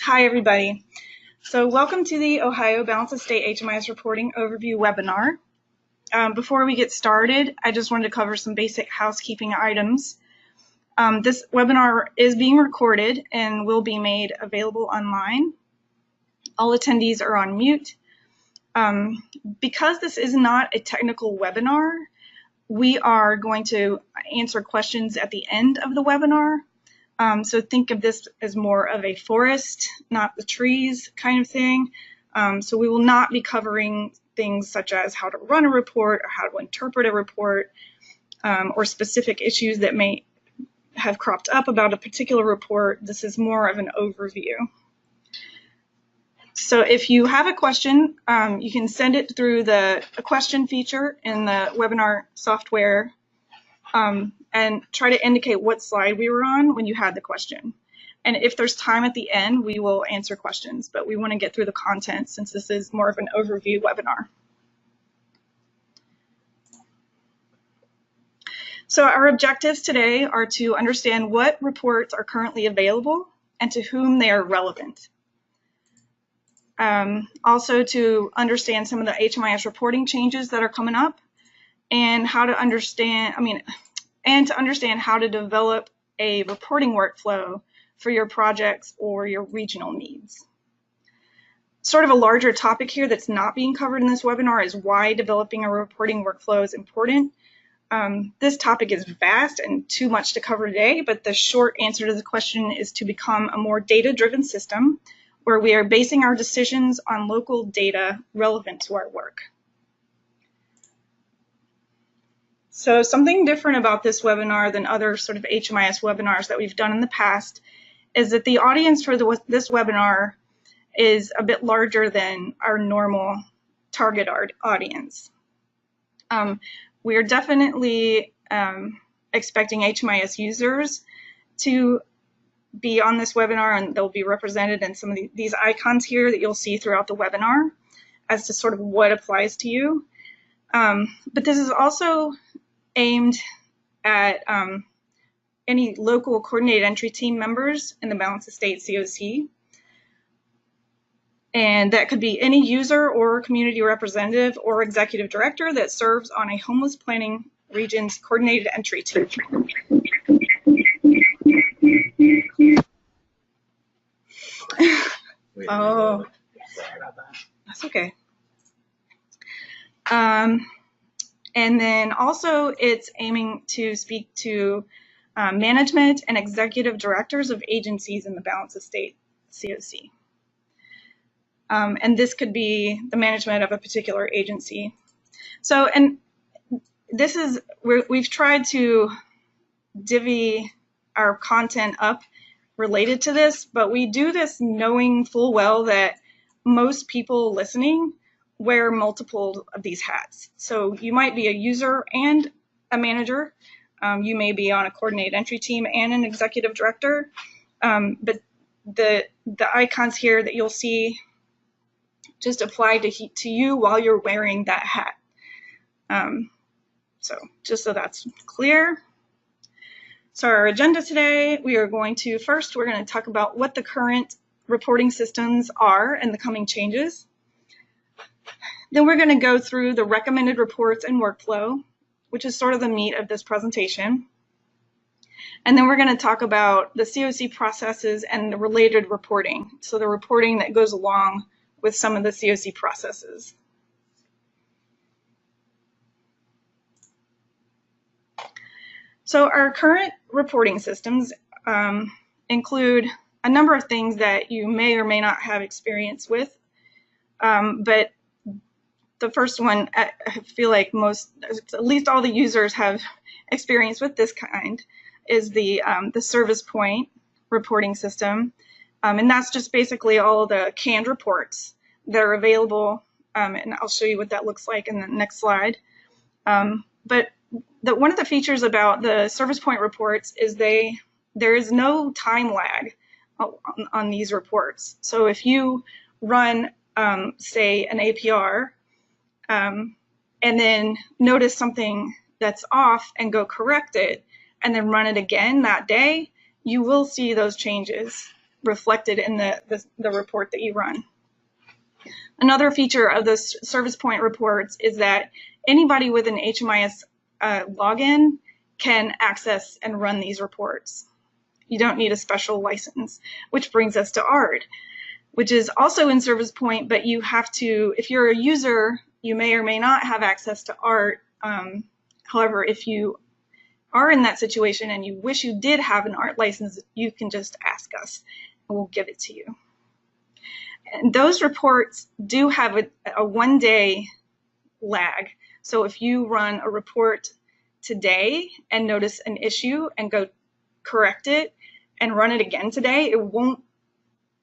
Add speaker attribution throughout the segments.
Speaker 1: Hi, everybody. So welcome to the Ohio Balance of State HMIS Reporting Overview webinar. Before we get started, I just wanted to cover some basic housekeeping items. This webinar is being recorded and will be made available online. All attendees are on mute. Because this is not a technical webinar, we are going to answer questions at the end of the webinar. So think of this as more of a forest, not the trees kind of thing. So we will not be covering things such as how to run a report or how to interpret a report, or specific issues that may have cropped up about a particular report. This is more of an overview. So if you have a question, you can send it through the question feature in the webinar software, and try to indicate what slide we were on when you had the question. And if there's time at the end, we will answer questions, but we want to get through the content since this is more of an overview webinar. So our objectives today are to understand what reports are currently available and to whom they are relevant. Also to understand some of the HMIS reporting changes that are coming up and how to understand, and to understand how to develop a reporting workflow for your projects or your regional needs. Sort of a larger topic here that's not being covered in this webinar is why developing a reporting workflow is important. This topic is vast and too much to cover today, but the short answer to the question is to become a more data-driven system where we are basing our decisions on local data relevant to our work. So something different about this webinar than other sort of HMIS webinars that we've done in the past is that the audience for this webinar is a bit larger than our normal target audience. We are definitely expecting HMIS users to be on this webinar, and they'll be represented in some of these icons here that you'll see throughout the webinar as to sort of what applies to you. But this is also aimed at any local coordinated entry team members in the Balance of State COC. And that could be any user or community representative or executive director that serves on a homeless planning region's coordinated entry team. Oh, that's okay. And then also it's aiming to speak to management and executive directors of agencies in the Balance of State COC. And this could be the management of a particular agency. So, and this is, we've tried to divvy our content up related to this, but we do this knowing full well that most people listening wear multiple of these hats. So you might be a user and a manager. You may be on a coordinated entry team and an executive director. But the icons here that you'll see just apply to you while you're wearing that hat. So just so that's clear. So our agenda today, we are going to, first we're going to talk about what the current reporting systems are and the coming changes. Then we're going to go through the recommended reports and workflow, which is sort of the meat of this presentation. And then we're going to talk about the COC processes and the related reporting, so the reporting that goes along with some of the COC processes. So our current reporting systems include a number of things that you may or may not have experience with, but the first one, I feel like at least all the users have experience with this kind, is the service point reporting system. And that's just basically all the canned reports that are available. And I'll show you what that looks like in the next slide. But one of the features about the service point reports is there is no time lag on these reports. So if you run, say, an APR, and then notice something that's off and go correct it, and then run it again that day, you will see those changes reflected in the report that you run. Another feature of the service point reports is that anybody with an HMIS login can access and run these reports. You don't need a special license, which brings us to ART, which is also in Service Point, but you have to, if you're a user, you may or may not have access to ART. However, if you are in that situation and you wish you did have an ART license, you can just ask us and we'll give it to you. And those reports do have a 1-day lag. So if you run a report today and notice an issue and go correct it and run it again today, it won't,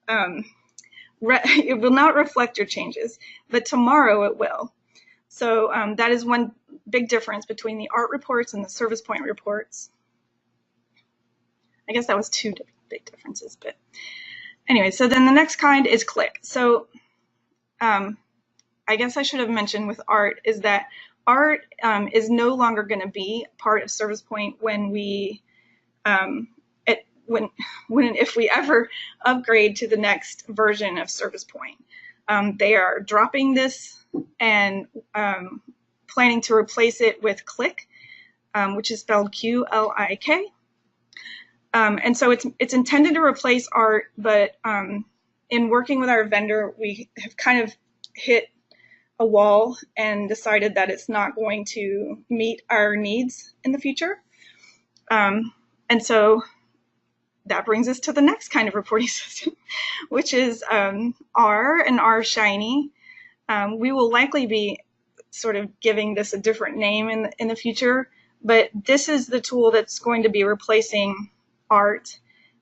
Speaker 1: it will not reflect your changes, but tomorrow it will. So that is one big difference between the ART reports and the Service Point reports. I guess that was two big differences, but anyway, so then the next kind is click. So I guess I should have mentioned with ART is that ART is no longer going to be part of Service Point when we, if we ever upgrade to the next version of Service Point. They are dropping this and planning to replace it with Click, which is spelled Q-L-I-K. And so it's intended to replace ART, but in working with our vendor, we have kind of hit a wall and decided that it's not going to meet our needs in the future. And so that brings us to the next kind of reporting system, which is R and R Shiny. We will likely be sort of giving this a different name in the future, but this is the tool that's going to be replacing ART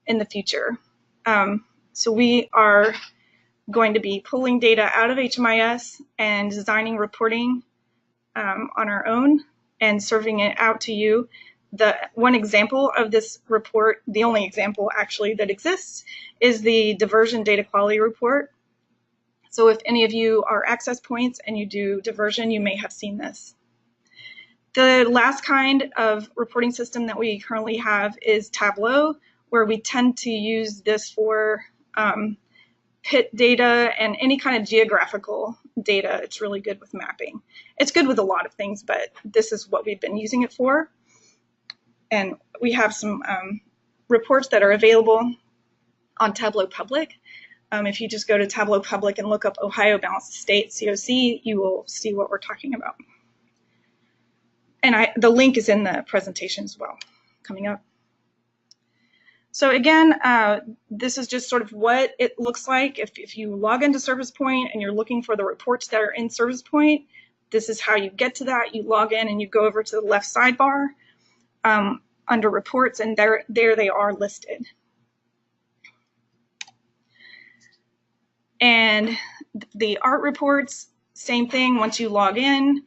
Speaker 1: in the future. So we are going to be pulling data out of HMIS and designing reporting on our own and serving it out to you. The one example of this report, the only example actually that exists, is the diversion data quality report. So if any of you are access points and you do diversion, you may have seen this. The last kind of reporting system that we currently have is Tableau, where we tend to use this for PIT data and any kind of geographical data. It's really good with mapping. It's good with a lot of things, but this is what we've been using it for. And we have some reports that are available on Tableau Public. If you just go to Tableau Public and look up Ohio Balanced State, COC, you will see what we're talking about. And the link is in the presentation as well, coming up. So again, this is just sort of what it looks like. If you log into Service Point and you're looking for the reports that are in Service Point, this is how you get to that. You log in and you go over to the left sidebar under Reports, and there they are listed. And the ART reports, same thing. Once you log in,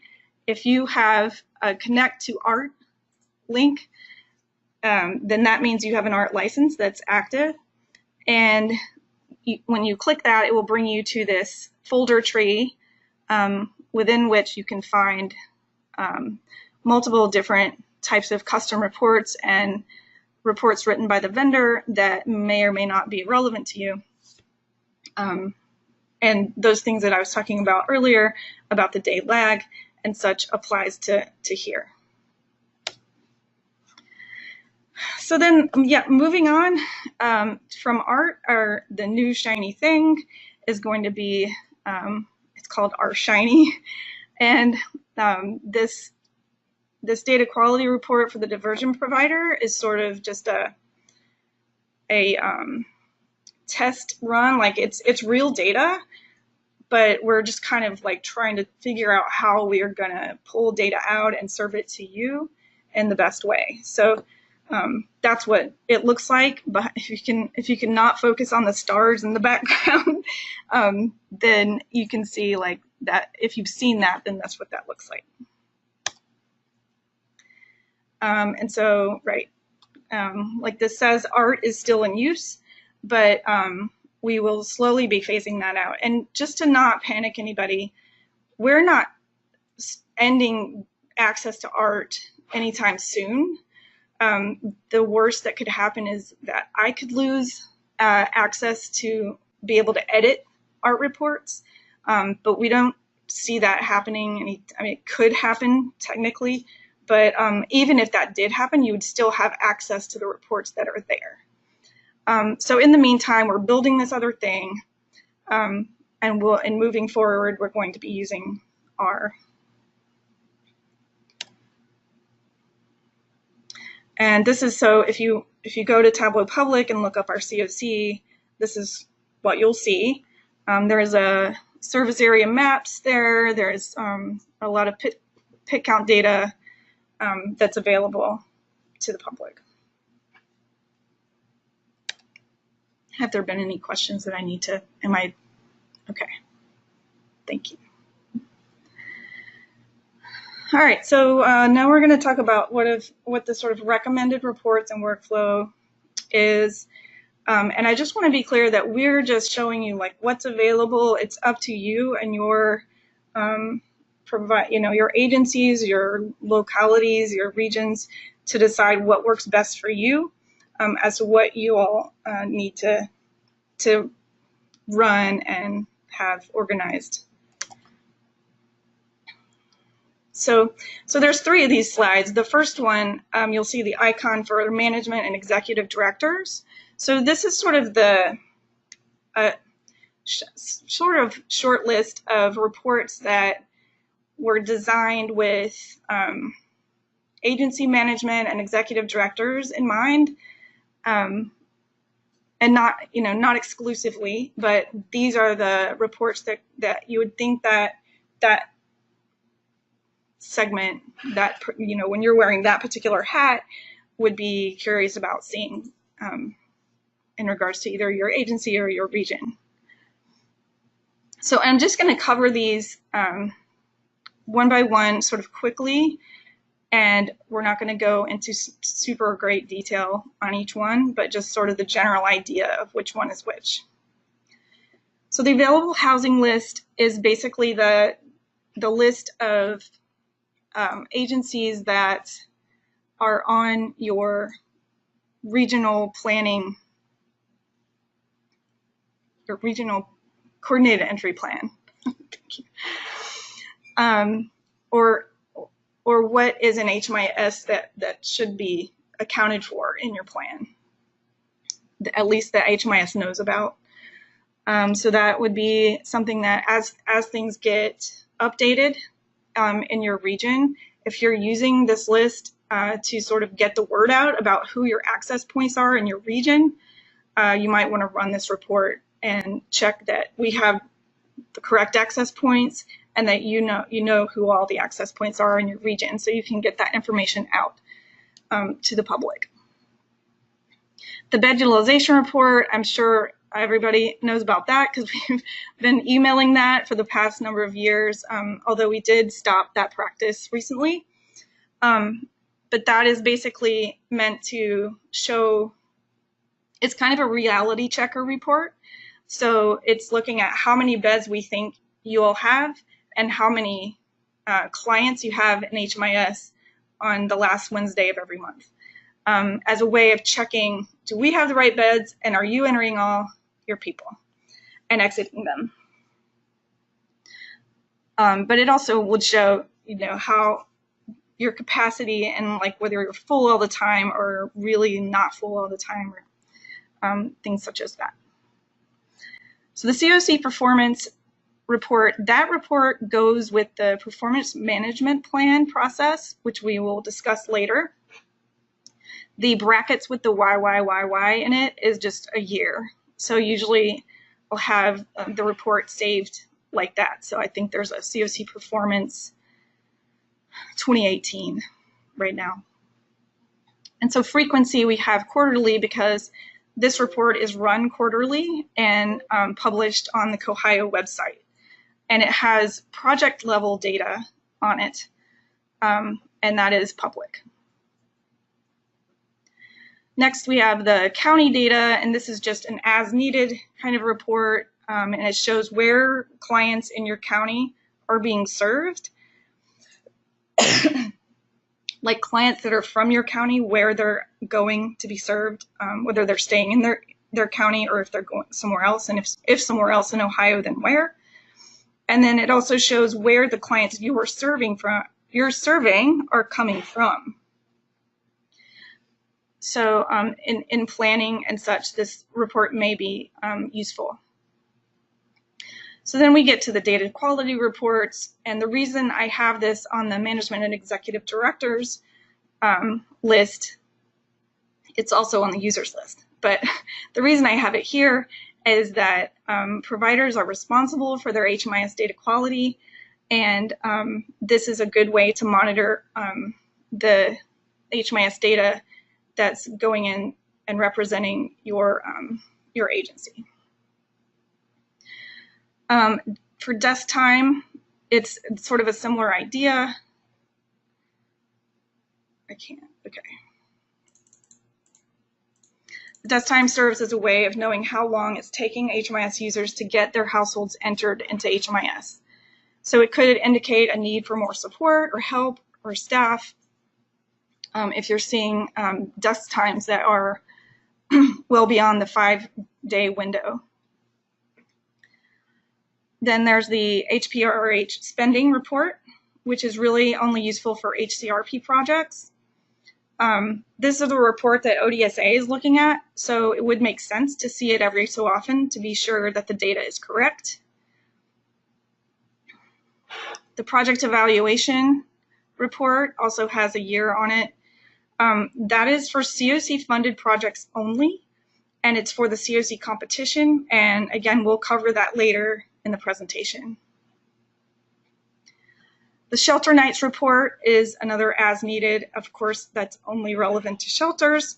Speaker 1: if you have a Connect to ART link, then that means you have an ART license that's active. And when you click that, it will bring you to this folder tree within which you can find multiple different types of custom reports and reports written by the vendor that may or may not be relevant to you. And those things that I was talking about earlier about the day lag and such applies to here. So then, yeah, moving on from ART, the new shiny thing is going to be, it's called R Shiny. And this data quality report for the diversion provider is sort of just a test run. Like it's real data, but we're just kind of like trying to figure out how we are going to pull data out and serve it to you in the best way. So that's what it looks like. But if you can not focus on the stars in the background, then you can see like that. If you've seen that, then that's what that looks like. And so, right, like this says, ART is still in use, but we will slowly be phasing that out. And just to not panic anybody, we're not ending access to ART anytime soon. The worst that could happen is that I could lose access to be able to edit our reports, but we don't see that happening. I mean, it could happen technically, but even if that did happen, you would still have access to the reports that are there. So in the meantime, we're building this other thing, and moving forward, we're going to be using R. And this is so if you go to Tableau Public and look up our COC, this is what you'll see. There is a service area maps there. There's a lot of pit count data that's available to the public. Have there been any questions that I need to, okay, thank you. All right, so now we're going to talk about what the sort of recommended reports and workflow is. And I just want to be clear that we're just showing you like what's available. It's up to you and your your agencies, your localities, your regions to decide what works best for you as to what you all need to run and have organized. So there's 3 of these slides. The first one, you'll see the icon for management and executive directors. So this is sort of the short list of reports that were designed with agency management and executive directors in mind, and not exclusively, but these are the reports that you would think that segment, that when you're wearing that particular hat, would be curious about seeing in regards to either your agency or your region. So I'm just going to cover these one by one sort of quickly, and we're not going to go into super great detail on each one, but just sort of the general idea of which one is which. So the available housing list is basically the list of agencies that are on your regional planning, your regional coordinated entry plan. Thank you. Or what is an HMIS that should be accounted for in your plan, at least that HMIS knows about. So that would be something that as things get updated in your region, if you're using this list to sort of get the word out about who your access points are in your region, you might want to run this report and check that we have the correct access points and that you know who all the access points are in your region, so you can get that information out to the public. The bed utilization report, I'm sure everybody knows about that because we've been emailing that for the past number of years, although we did stop that practice recently. But that is basically meant to show, it's kind of a reality checker report. So it's looking at how many beds we think you all have and how many clients you have in HMIS on the last Wednesday of every month, as a way of checking, do we have the right beds and are you entering all your people and exiting them? But it also would show, how your capacity and like whether you're full all the time or really not full all the time, or things such as that. So the COC performance report, that report goes with the performance management plan process, which we will discuss later. The brackets with the YYYY in it is just a year. So usually I'll have the report saved like that. So I think there's a COC performance 2018 right now. And so frequency we have quarterly because this report is run quarterly and published on the Cohio website. And it has project level data on it, and that is public. Next, we have the county data, and this is just an as-needed kind of report, and it shows where clients in your county are being served. Like clients that are from your county, where they're going to be served, whether they're staying in their county or if they're going somewhere else, and if somewhere else in Ohio, then where. And then it also shows where the clients you're surveying are coming from. So in planning and such, this report may be useful. So then we get to the data quality reports, and the reason I have this on the management and executive directors list, it's also on the users list, but the reason I have it here is that providers are responsible for their HMIS data quality, and this is a good way to monitor the HMIS data that's going in and representing your agency. For desk time, it's sort of a similar idea. I can't, okay. Desk time serves as a way of knowing how long it's taking HMIS users to get their households entered into HMIS. So it could indicate a need for more support or help or staff if you're seeing desk times that are well beyond the 5-day window. Then there's the HPRH spending report, which is really only useful for HCRP projects. This is the report that ODSA is looking at, so it would make sense to see it every so often to be sure that the data is correct. The project evaluation report also has a year on it. That is for COC funded projects only, and it's for the COC competition, and again, we'll cover that later in the presentation. The shelter nights report is another as needed. Of course, that's only relevant to shelters.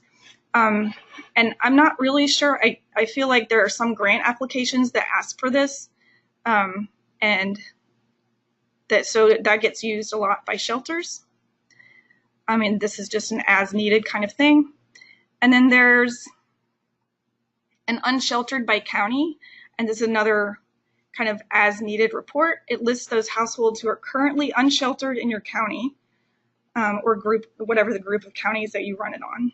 Speaker 1: And I'm not really sure. I feel like there are some grant applications that ask for this, and that gets used a lot by shelters. I mean, this is just an as needed kind of thing. And then there's an unsheltered by county, and this is another kind of as needed report. It lists those households who are currently unsheltered in your county or group, whatever the group of counties that you run it on.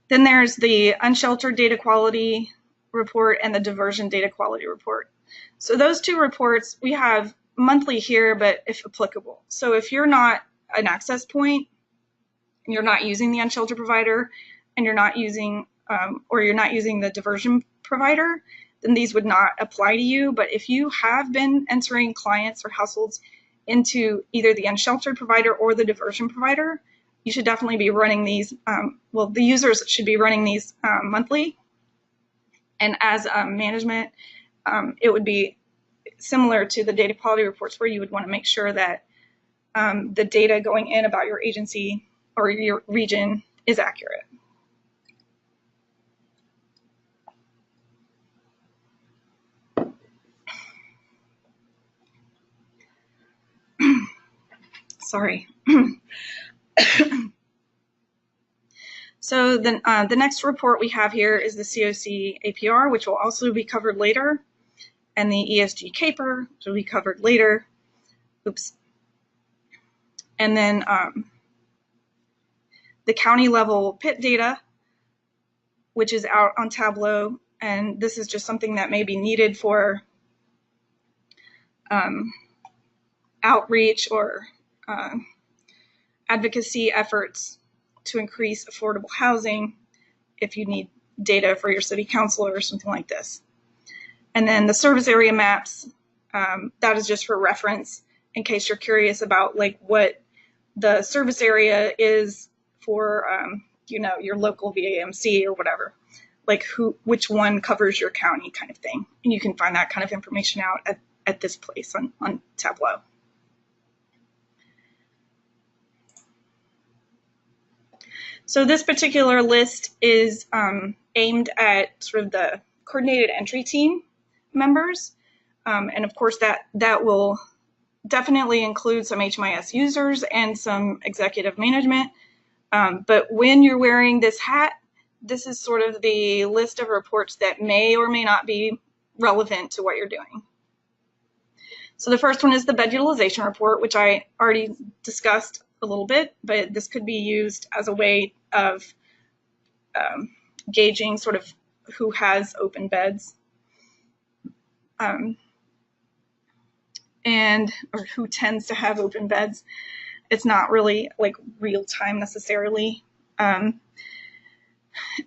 Speaker 1: Then there's the unsheltered data quality report and the diversion data quality report. So those two reports we have monthly here, but if applicable. So if you're not an access point and you're not using the unsheltered provider and you're not using or you're not using the diversion provider, then these would not apply to you. But if you have been entering clients or households into either the unsheltered provider or the diversion provider, you should definitely be running these. Well, the users should be running these monthly. And as management, it would be similar to the data quality reports where you would want to make sure that the data going in about your agency or your region is accurate. Sorry. So then the next report we have here is the COC APR, which will also be covered later, and the ESG CAPR, which will be covered later. Oops. And then the county level PIT data, which is out on Tableau, and this is just something that may be needed for outreach or advocacy efforts to increase affordable housing if you need data for your city council or something like this. And then the service area maps, that is just for reference in case you're curious about like what the service area is for you know, your local VAMC or whatever, like which one covers your county kind of thing. And you can find that kind of information out at this place on Tableau. So this particular list is aimed at sort of the coordinated entry team members. And of course that will definitely include some HMIS users and some executive management. But when you're wearing this hat, this is sort of the list of reports that may or may not be relevant to what you're doing. So the first one is the bed utilization report, which I already discussed a little bit, but this could be used as a way of gauging sort of who has open beds or who tends to have open beds. It's not really like real time necessarily. And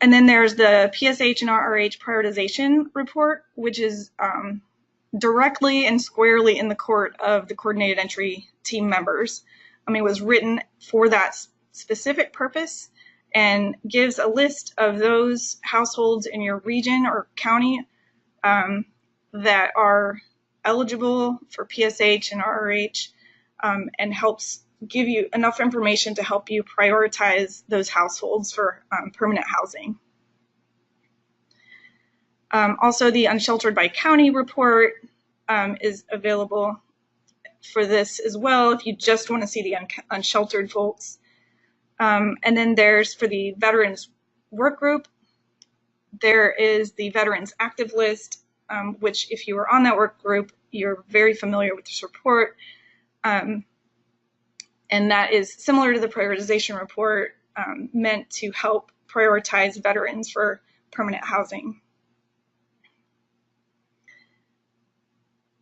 Speaker 1: then there's the PSH and RRH prioritization report, which is directly and squarely in the court of the coordinated entry team members. It was written for that specific purpose and gives a list of those households in your region or county that are eligible for PSH and RRH, and helps give you enough information to help you prioritize those households for permanent housing. Also, the Unsheltered by County report is available for this as well if you just want to see the unsheltered folks. And then there's, for the Veterans Work Group, there is the Veterans Active List, which if you were on that work group, you're very familiar with this report. And that is similar to the prioritization report, meant to help prioritize veterans for permanent housing.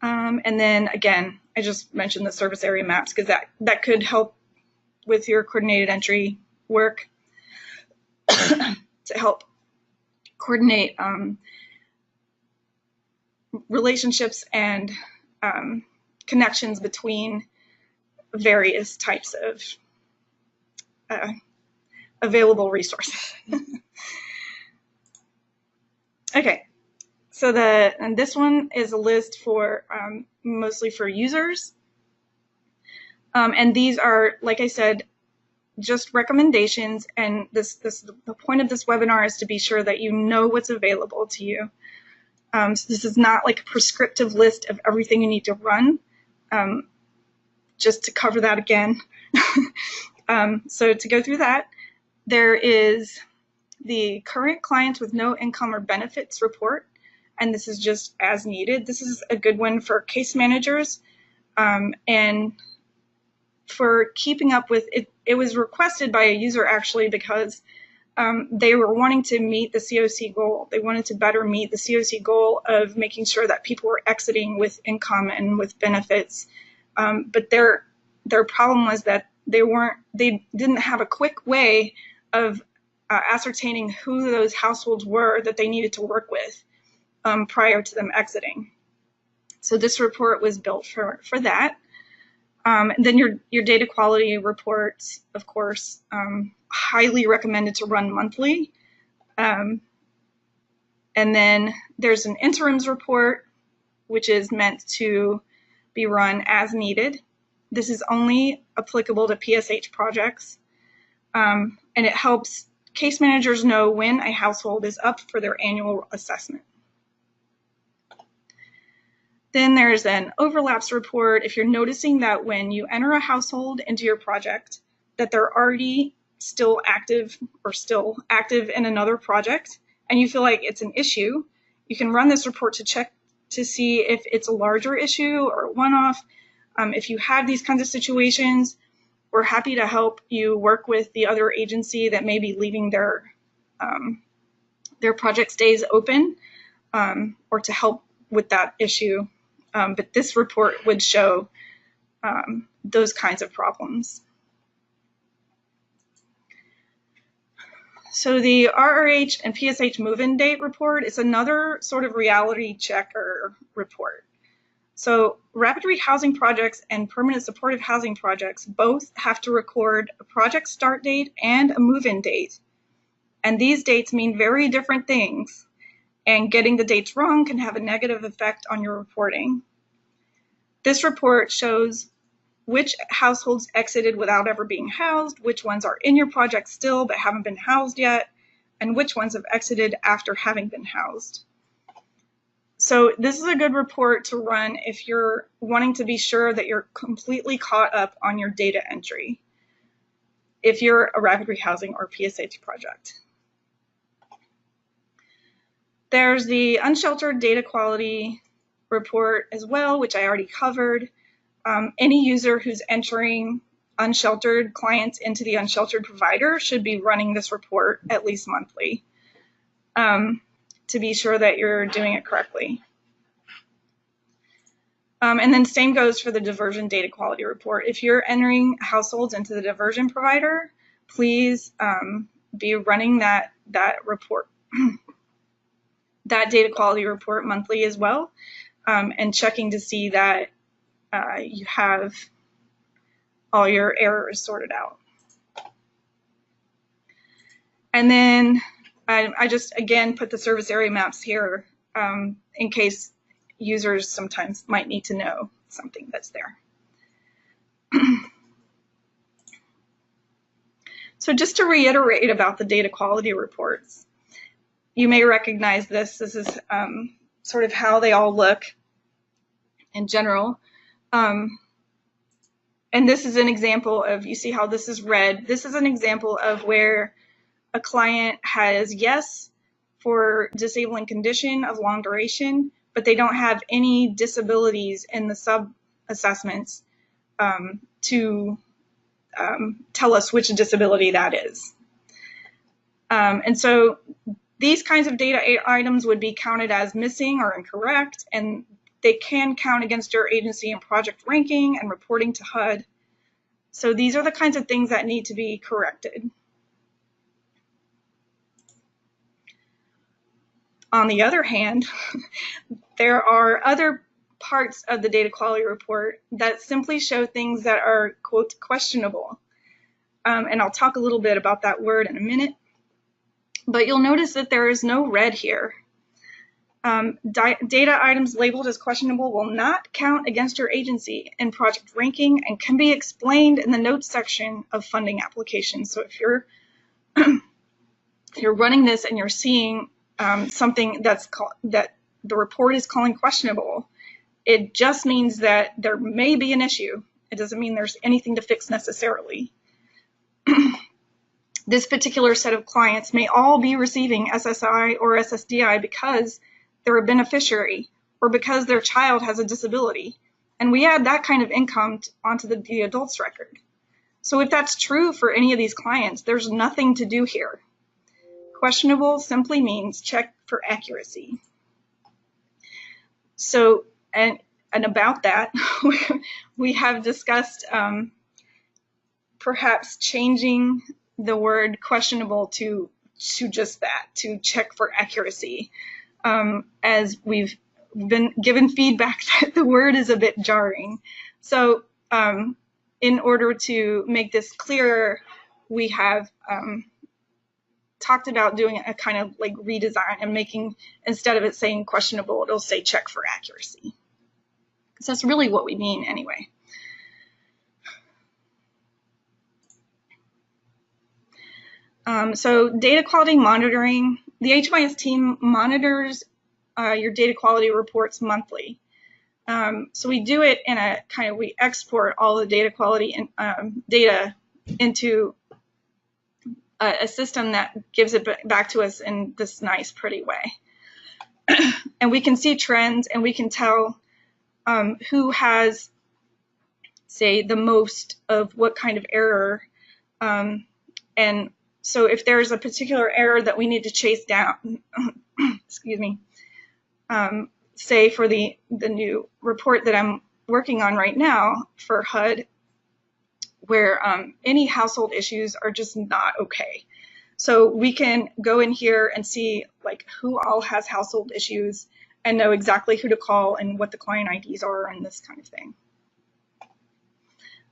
Speaker 1: And then again, I just mentioned the service area maps because that could help with your coordinated entry work to help coordinate relationships and connections between various types of available resources. Okay, so and this one is a list for mostly for users. And these are, like I said, just recommendations, and the point of this webinar is to be sure that you know what's available to you. So this is not like a prescriptive list of everything you need to run, just to cover that again. So to go through that, there is the current clients with no income or benefits report, and this is just as needed. This is a good one for case managers, and for keeping up with it. It was requested by a user actually because they were wanting to meet the COC goal. They wanted to better meet the COC goal of making sure that people were exiting with income and with benefits. But their problem was that they didn't have a quick way of ascertaining who those households were that they needed to work with prior to them exiting. So this report was built for that. And then your data quality reports, of course, highly recommended to run monthly. And then there's an interims report, which is meant to be run as needed. This is only applicable to PSH projects. And it helps case managers know when a household is up for their annual assessment. Then there's an overlaps report. If you're noticing that when you enter a household into your project, that they're already still active in another project, and you feel like it's an issue, you can run this report to check to see if it's a larger issue or a one-off. If you have these kinds of situations, we're happy to help you work with the other agency that may be leaving their project stays open, or to help with that issue. But this report would show those kinds of problems. So the RRH and PSH move-in date report is another sort of reality checker report. So rapid rehousing projects and permanent supportive housing projects both have to record a project start date and a move-in date. And these dates mean very different things, and getting the dates wrong can have a negative effect on your reporting. This report shows which households exited without ever being housed, which ones are in your project still but haven't been housed yet, and which ones have exited after having been housed. So this is a good report to run if you're wanting to be sure that you're completely caught up on your data entry, if you're a rapid rehousing or PSH project. There's the unsheltered data quality report as well, which I already covered. Any user who's entering unsheltered clients into the unsheltered provider should be running this report at least monthly to be sure that you're doing it correctly. And then same goes for the diversion data quality report. If you're entering households into the diversion provider, please be running that report, that data quality report monthly as well, and checking to see that you have all your errors sorted out. And then I just, again, put the service area maps here in case users sometimes might need to know something that's there. So just to reiterate about the data quality reports, you may recognize this. This is sort of how they all look in general. And this is an example of, you see how this is red. This is an example of where a client has yes for disabling condition of long duration, but they don't have any disabilities in the sub-assessments to tell us which disability that is. And so these kinds of data items would be counted as missing or incorrect, and they can count against your agency and project ranking and reporting to HUD. So these are the kinds of things that need to be corrected. On the other hand, there are other parts of the data quality report that simply show things that are, quote, questionable. And I'll talk a little bit about that word in a minute. But you'll notice that there is no red here. Data items labeled as questionable will not count against your agency in project ranking and can be explained in the notes section of funding applications. So if you're running this and you're seeing something that the report is calling questionable, it just means that there may be an issue. It doesn't mean there's anything to fix necessarily. This particular set of clients may all be receiving SSI or SSDI because they're a beneficiary or because their child has a disability. And we add that kind of income onto the adults record. So if that's true for any of these clients, there's nothing to do here. Questionable simply means check for accuracy. So, and about that, we have discussed perhaps changing the word questionable to just that, to check for accuracy, as we've been given feedback that the word is a bit jarring. So in order to make this clearer, we have talked about doing a kind of like redesign and making, instead of it saying questionable, it'll say check for accuracy. So that's really what we mean anyway. So data quality monitoring, the HMIS team monitors your data quality reports monthly. So we do it in a kind of, we export all the data quality data into a system that gives it back to us in this nice, pretty way. And we can see trends, and we can tell who has, say, the most of what kind of error. And so if there's a particular error that we need to chase down, excuse me, say for the new report that I'm working on right now for HUD, where any household issues are just not okay. So we can go in here and see like who all has household issues and know exactly who to call and what the client IDs are and this kind of thing.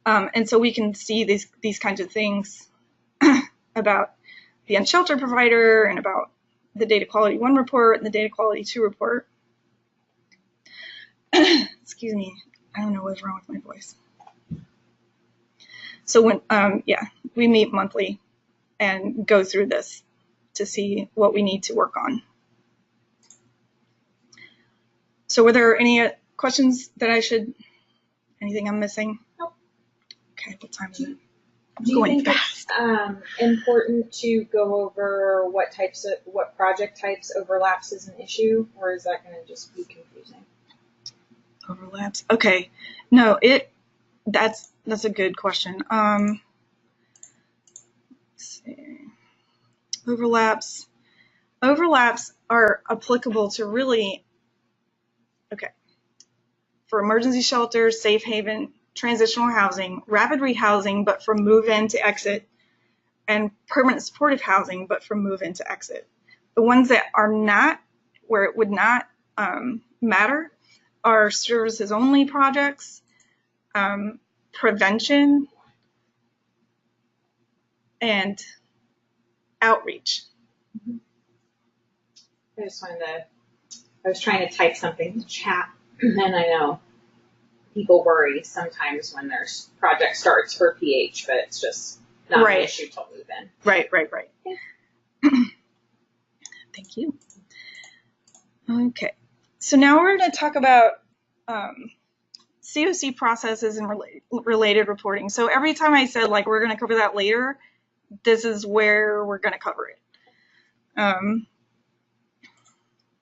Speaker 1: And so we can see these kinds of things about the unsheltered provider and about the data quality 1 report and the data quality 2 report. Excuse me, I don't know what's wrong with my voice. So when, yeah, we meet monthly and go through this to see what we need to work on. So were there any questions that I should, anything I'm missing?
Speaker 2: Nope.
Speaker 1: Okay, what time is it?
Speaker 2: Do you think it's important to go over what project types overlaps is an issue, or is that going to just be confusing?
Speaker 1: Overlaps. Okay. No, it That's a good question. Let's see. Overlaps. Overlaps are applicable to really, okay, for emergency shelters, safe haven, transitional housing, rapid rehousing, but from move-in to exit, and permanent supportive housing, but from move-in to exit. The ones that are not, where it would not matter, are services-only projects, prevention, and outreach.
Speaker 2: I was trying to type something in the chat, and I know people worry sometimes when there's project starts for PH, but it's just not an issue till move in.
Speaker 1: Right. Thank you. Okay, so now we're going to talk about COC processes and related reporting. So every time I said like we're going to cover that later, this is where we're going to cover it.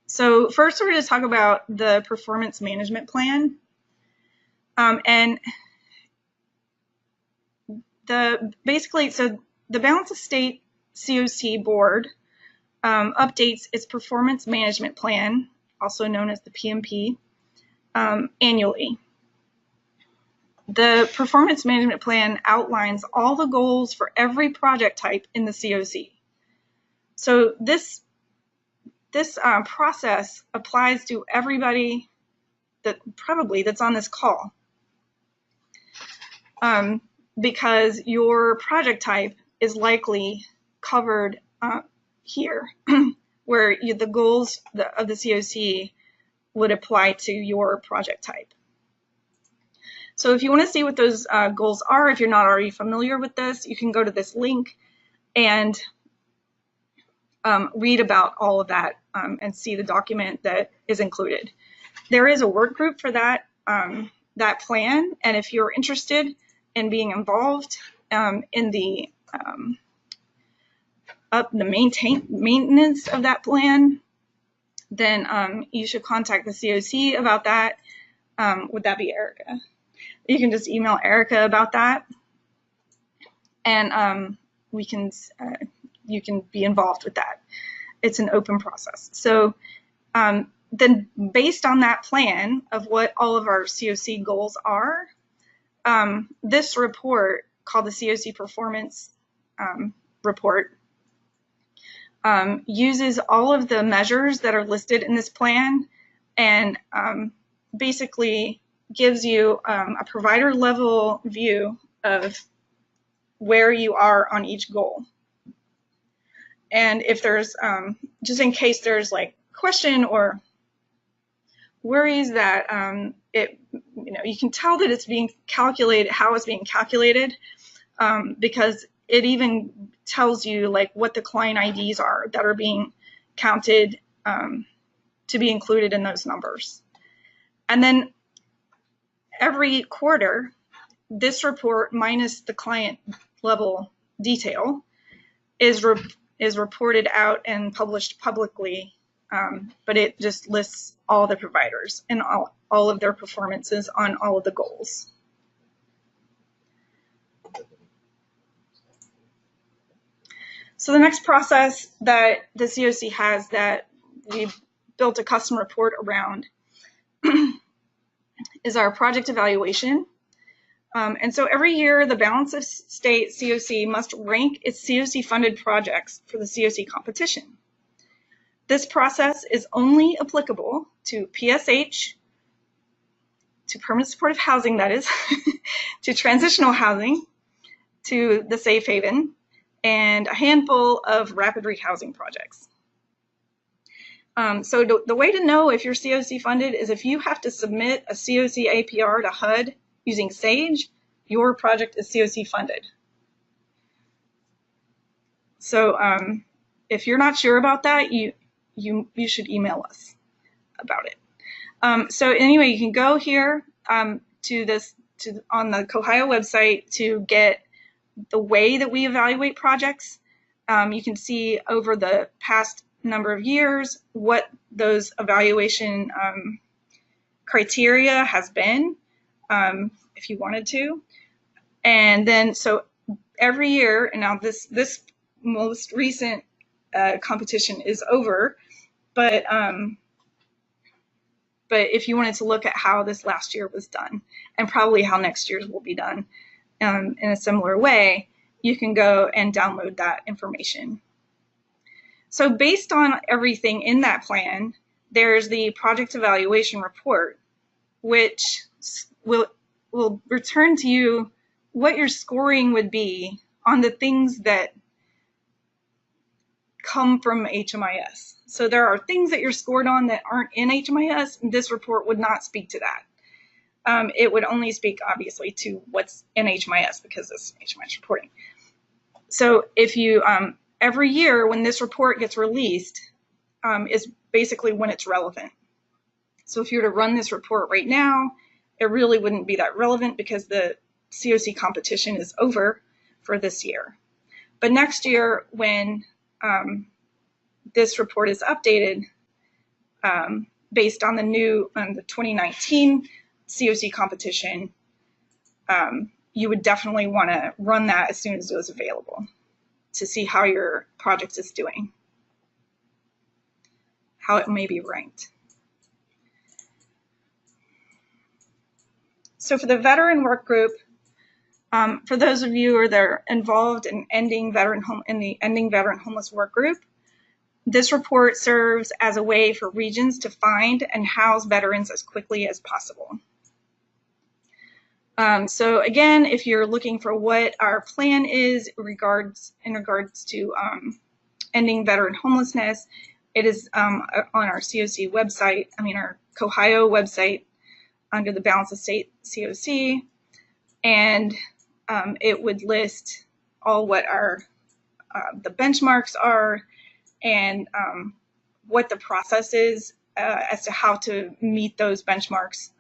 Speaker 1: So first we're going to talk about the performance management plan. And so the Balance of State COC board updates its performance management plan, also known as the PMP, annually. The performance management plan outlines all the goals for every project type in the COC. So this process applies to everybody that's on this call, because your project type is likely covered here, where the goals of the COC would apply to your project type. So if you want to see what those goals are, if you're not already familiar with this, you can go to this link and read about all of that and see the document that is included. There is a work group for that plan, and if you're interested in being involved in the maintenance of that plan, then you should contact the COC about that. Would that be Erica? You can just email Erica about that, and you can be involved with that. It's an open process. So then based on that plan of what all of our COC goals are, this report called the COC Performance Report uses all of the measures that are listed in this plan and basically gives you a provider level view of where you are on each goal. And if there's, just in case there's like question or worries that you can tell that it's being calculated, how it's being calculated, because it even tells you like what the client IDs are that are being counted to be included in those numbers. And then every quarter, this report minus the client level detail is reported out and published publicly, but it just lists all the providers and all of their performances on all of the goals. So the next process that the COC has that we've built a custom report around is our project evaluation. And so every year, the Balance of State COC must rank its COC-funded projects for the COC competition. This process is only applicable to PSH, to permanent supportive housing, that is, to transitional housing, to the safe haven, and a handful of rapid rehousing projects. So the way to know if you're COC funded is if you have to submit a COC APR to HUD using SAGE, your project is COC funded. So if you're not sure about that, you should email us about it. So anyway, you can go here on the Kohio website to get the way that we evaluate projects. You can see over the past number of years what those evaluation criteria has been. if you wanted to. And then, so every year, and now this most recent competition is over, but if you wanted to look at how this last year was done, and probably how next year's will be done in a similar way, you can go and download that information. So based on everything in that plan, there's the project evaluation report, which will return to you what your scoring would be on the things that come from HMIS. So there are things that you're scored on that aren't in HMIS, and this report would not speak to that. It would only speak, obviously, to what's in HMIS because it's HMIS reporting. So if you, every year when this report gets released is basically when it's relevant. So if you were to run this report right now, it really wouldn't be that relevant because the COC competition is over for this year. But next year, when this report is updated based on the new, the 2019 COC competition, you would definitely want to run that as soon as it was available to see how your project is doing, how it may be ranked. So for the veteran work group, for those of you that are involved in the Ending Veteran Homeless work group, this report serves as a way for regions to find and house veterans as quickly as possible. So again, if you're looking for what our plan is in regards to ending veteran homelessness, it is on our COC website, our Cohio website under the Balance of State COC, and it would list all what our the benchmarks are and what the process is as to how to meet those benchmarks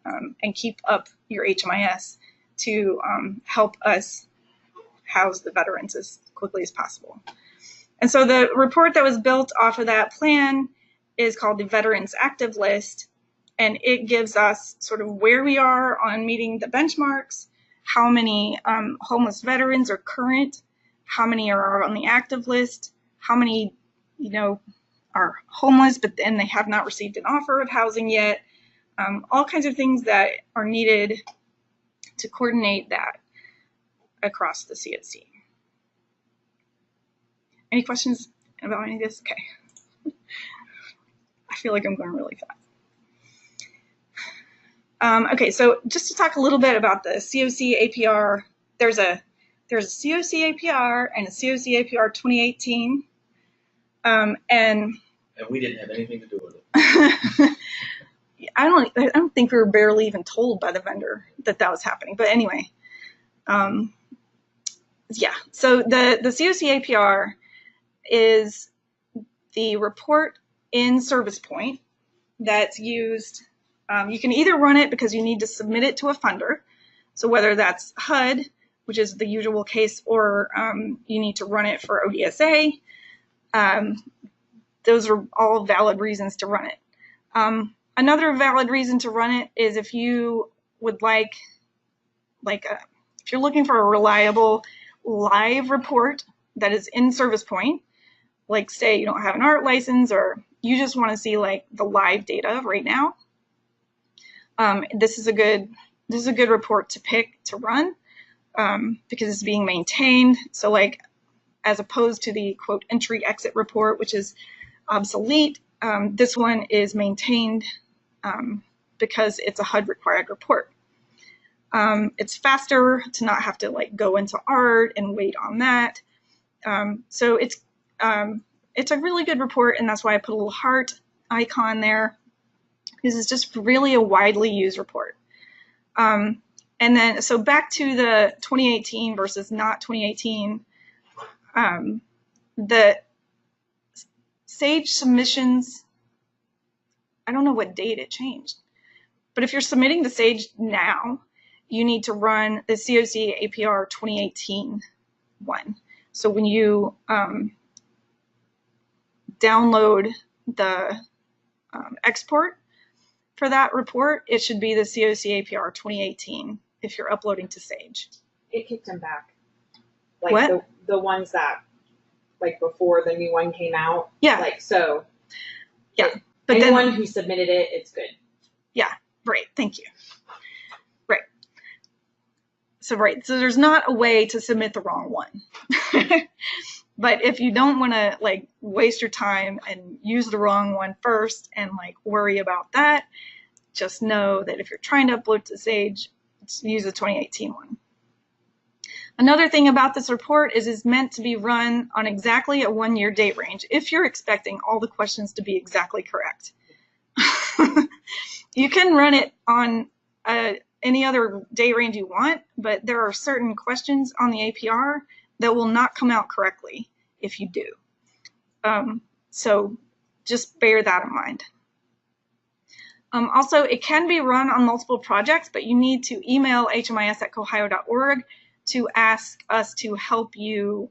Speaker 1: and keep up your HMIS to help us house the veterans as quickly as possible. And so the report that was built off of that plan is called the Veterans Active List, and it gives us sort of where we are on meeting the benchmarks, how many homeless veterans are current, how many are on the active list, how many are homeless but then they have not received an offer of housing yet, all kinds of things that are needed to coordinate that across the COC. Any questions about any of this? Okay. I feel like I'm going really fast. Okay, so just to talk a little bit about the COC APR, there's a COC APR and a COC APR 2018, and
Speaker 3: we didn't have anything to do with it.
Speaker 1: I don't think we were barely even told by the vendor that was happening. But anyway, yeah. So the COC APR is the report in Service Point that's used. You can either run it because you need to submit it to a funder. So whether that's HUD, which is the usual case, or you need to run it for ODSA, those are all valid reasons to run it. Another valid reason to run it is if you would if you're looking for a reliable live report that is in Service Point, like say you don't have an art license or you just want to see like the live data right now, this is a good report to pick to run because it's being maintained. So like as opposed to the quote entry exit report, which is obsolete, this one is maintained because it's a HUD required report. It's faster to not have to like go into art and wait on that. So it's a really good report, and that's why I put a little heart icon there, because it's just really a widely used report. And then, so back to the 2018 versus not 2018, the SAGE submissions, I don't know what date it changed, but if you're submitting to SAGE now, you need to run the COC APR 2018 one. So when you download the export for that report, it should be the COC APR 2018 if you're uploading to Sage.
Speaker 2: It kicked them back. Like
Speaker 1: What?
Speaker 2: the ones that, like before the new one came out.
Speaker 1: Yeah.
Speaker 2: Like, so.
Speaker 1: Yeah. But
Speaker 2: anyone who submitted it, it's good.
Speaker 1: Yeah. Right. Thank you. Right. So there's not a way to submit the wrong one. But if you don't want to like waste your time and use the wrong one first and like worry about that, just know that if you're trying to upload to Sage, use the 2018 one. Another thing about this report is it's meant to be run on exactly a 1-year date range if you're expecting all the questions to be exactly correct. You can run it on any other date range you want, but there are certain questions on the APR that will not come out correctly if you do. So just bear that in mind. Also, it can be run on multiple projects, but you need to email hmis@cohio.org to ask us to help you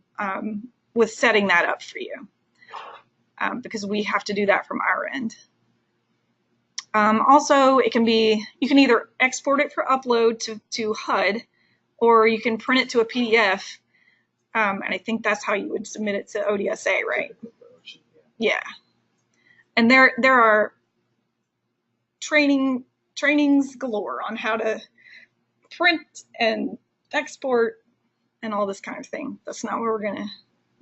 Speaker 1: with setting that up for you, because we have to do that from our end. Also, you can either export it for upload to HUD, or you can print it to a PDF, and I think that's how you would submit it to ODSA, right? Yeah. And there are trainings galore on how to print and export and all this kind of thing. That's not what we're going to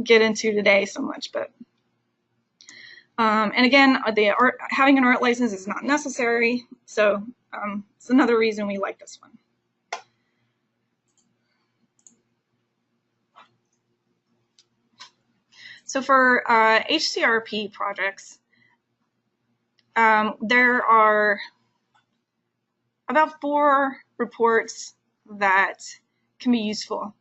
Speaker 1: get into today so much, but and again, having an art license is not necessary, so it's another reason we like this one. So for HCRP projects, there are about 4 reports that can be useful.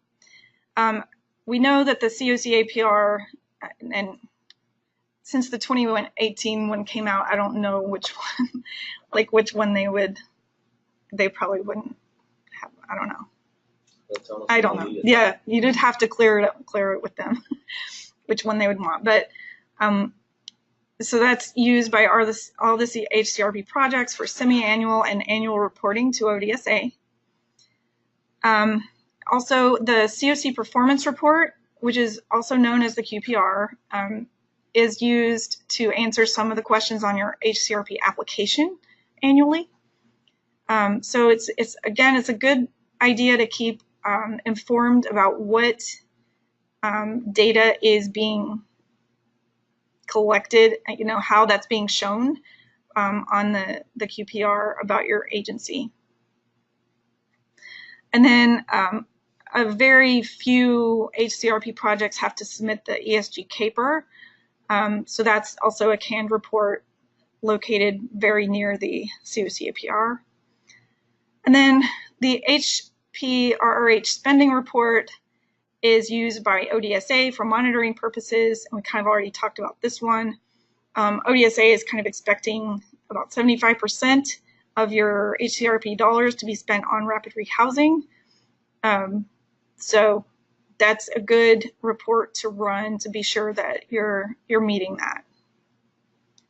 Speaker 1: We know that the COC APR, and since the 2018 one came out, I don't know which one, like which one they probably wouldn't have, I don't know. I don't know. Yeah, you did have to clear it with them, which one they would want. But so that's used by all the HCRP projects for semi-annual and annual reporting to ODSA. Also, the COC performance report, which is also known as the QPR, is used to answer some of the questions on your HCRP application annually. So it's a good idea to keep informed about what data is being collected, how that's being shown on the QPR about your agency. And then a very few HCRP projects have to submit the ESG CAPR. So that's also a canned report located very near the COC APR. And then the HPRRH spending report is used by ODSA for monitoring purposes, and we kind of already talked about this one. ODSA is kind of expecting about 75% of your HCRP dollars to be spent on rapid rehousing. So that's a good report to run to be sure that you're meeting that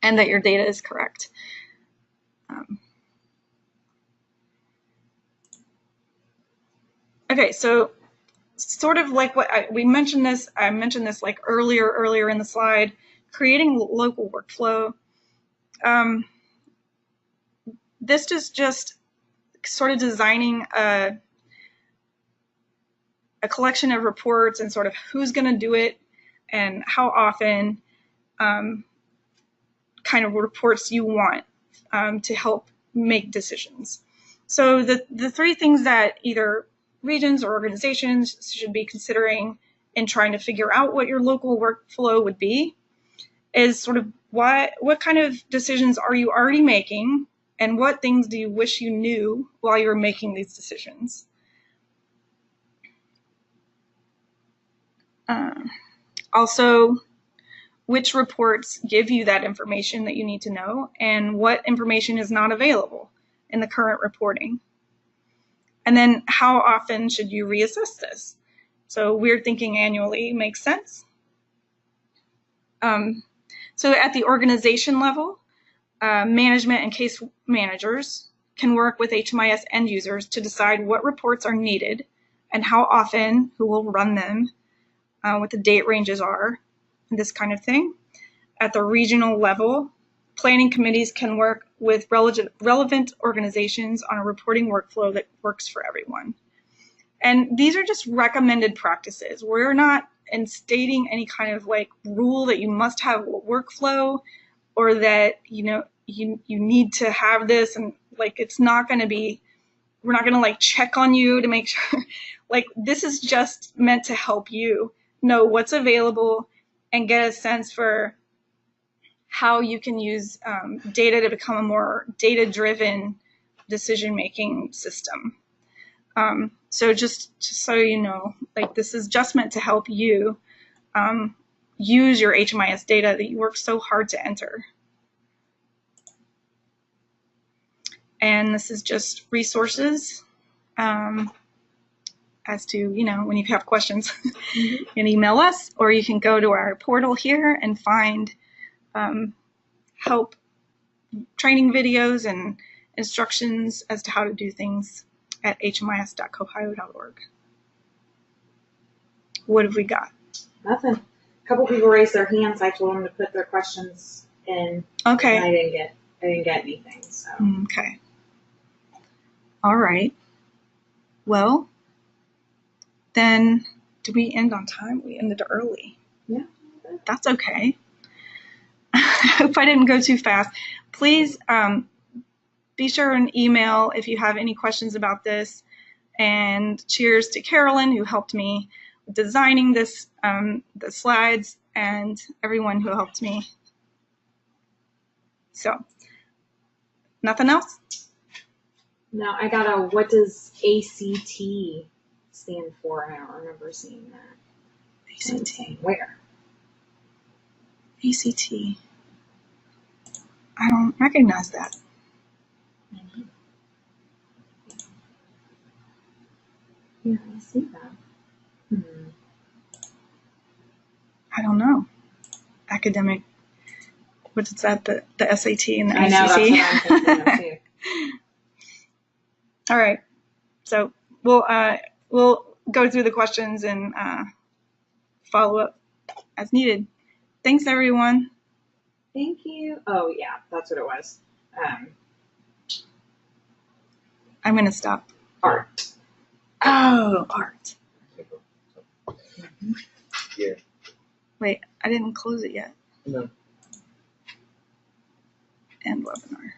Speaker 1: and that your data is correct. Okay, so sort of like what I mentioned this like earlier in the slide, creating local workflow. This is just sort of designing a collection of reports and sort of who's going to do it and how often, kind of reports you want to help make decisions. So the 3 things that either regions or organizations should be considering in trying to figure out what your local workflow would be is sort of what kind of decisions are you already making, and what things do you wish you knew while you were making these decisions. Also, which reports give you that information that you need to know, and what information is not available in the current reporting. And then how often should you reassess this? So we're thinking annually makes sense. So at the organization level, management and case managers can work with HMIS end users to decide what reports are needed and how often, who will run them, what the date ranges are, and this kind of thing. At the regional level, planning committees can work with relevant organizations on a reporting workflow that works for everyone. And these are just recommended practices. We're not instating any kind of like rule that you must have a workflow or that, you need to have this, and like it's not going to be, we're not going to like check on you to make sure. Like this is just meant to help you know what's available and get a sense for how you can use data to become a more data-driven decision-making system. So just so you know, like this is just meant to help you use your HMIS data that you work so hard to enter. And this is just resources as to, when you have questions, you can email us, or you can go to our portal here and find help training videos and instructions as to how to do things at hmis.cohio.org. What have we got?
Speaker 2: Nothing. A couple people raised their hands. I told them to put their questions in.
Speaker 1: Okay.
Speaker 2: And I didn't get anything. So.
Speaker 1: Okay. All right. Well, then, did we end on time? We ended early.
Speaker 2: Yeah.
Speaker 1: That's okay. I hope I didn't go too fast. Please be sure and email if you have any questions about this. And cheers to Carolyn, who helped me designing this, the slides, and everyone who helped me. So, nothing else?
Speaker 2: No, I got what does ACT stand for? I don't remember seeing that.
Speaker 1: ACT.
Speaker 2: Where?
Speaker 1: ACT. I don't recognize that.
Speaker 2: Yeah, I see that.
Speaker 1: I don't know. Academic. What is that? The SAT and the ACT?
Speaker 2: I know, that's what I'm thinking of too.
Speaker 1: All right. So we'll go through the questions and follow up as needed. Thanks, everyone.
Speaker 2: Thank you. Oh, yeah, that's what it was.
Speaker 1: I'm going to stop.
Speaker 2: Art.
Speaker 1: Oh, art.
Speaker 3: Yeah.
Speaker 1: Wait, I didn't close it yet.
Speaker 3: No.
Speaker 1: End webinar.